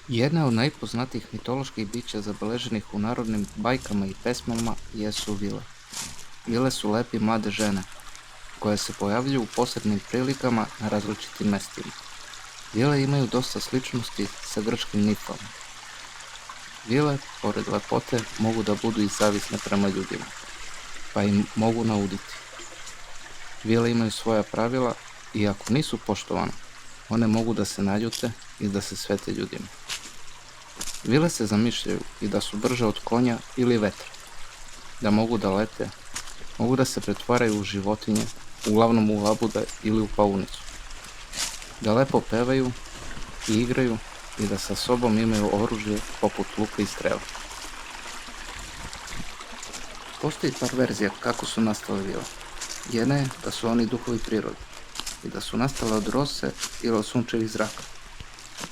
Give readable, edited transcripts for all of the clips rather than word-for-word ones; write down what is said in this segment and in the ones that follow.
Jedna od najpoznatijih mitoloških bića zabeleženih u narodnim bajkama i pesmama jesu vile. Vile su lepe mlade žene, koje se pojavljuju u posebnim prilikama na različitim mestima. Vile imaju dosta sličnosti sa grčkim nifama. Vile, pored lepote, mogu da budu i zavisne prema ljudima, pa im mogu nauditi. Vile imaju svoja pravila i ako nisu poštovane, one mogu da se naljute i da se svete ljudima. Vile se zamišljaju i da su brže od konja ili vetra, da mogu da lete, mogu da se pretvaraju u životinje, uglavnom u labude ili u paunicu, da lepo pevaju i igraju i da sa sobom imaju oružje poput luka i strela. Postoji par verzija kako su nastale vile. Jedna je da su oni duhovi prirode i da su nastale od rose ili od sunčevih zraka,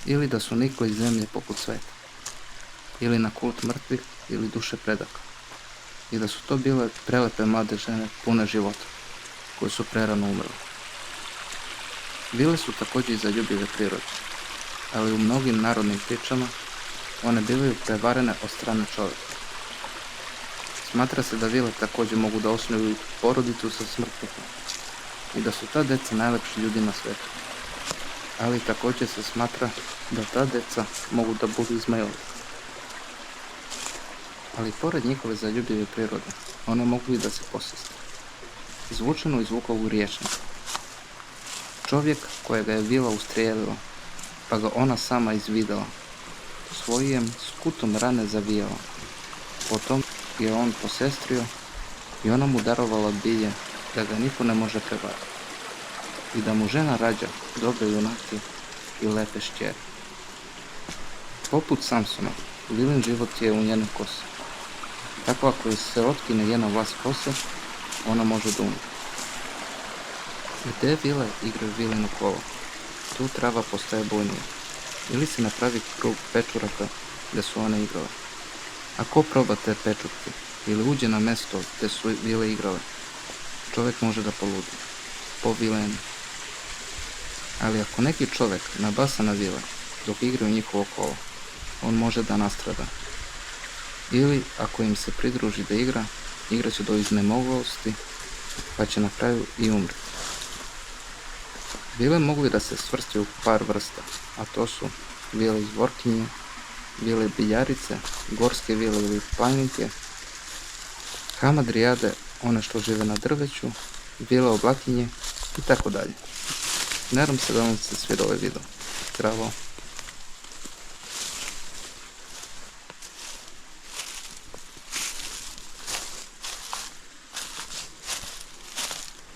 ili da su nikli iz zemlje poput sveta, ili na kult mrtvih ili duše predaka, i da su to bile prelepe mlade žene pune života, koje su prerano umrle. Vile su također i zaljubive prirode, ali u mnogim narodnim pričama one bivaju prevarene od strane čovjeka. Smatra se da vile također mogu da osnuju porodicu sa smrtnikom i da su ta deca najlepši ljudi na svijetu, ali također se smatra da ta deca mogu da budu izmajolika. Ali pored njihove zaljubive prirode, one mogu i da se posiste. Izvučeno iz Vukovog rječnika. Čovjek kojega je vila ustrijelila, pa ga ona sama izvidela, svojim skutom rane zavijala. Potom je on posestrio i ona mu darovala bilje da ga niko ne može prevariti. I da mu žena rađa dobre junake i lepe šćere. Poput Samsona, Vilin život je u njenoj kosi. Tako ako se otkine jedna vlas kose, ona može da umre. Gde vile igraju vilino kolo, tu trava postaje bujnija, ili se napravi krug pečuraka gde su one igrale. Ako proba te pečurke ili uđe na mesto gde su vile igrale, čovjek može da poludi, po vilenu. Ali ako neki čovjek nabasa na vile dok igraju njihovo kolo, on može da nastrada. Ili ako im se pridruži da igraće do iznemoglosti, pa će na kraju i umreti. Vile mogu da se svrstaju u par vrsta, a to su vile iz Vorkinje, vile biljarice, gorske vile ili planinke, hamadrijade, one što žive na drveću, vile oblakinje i tako dalje. Nadam se da vam se svidio ovaj video. Zdravo!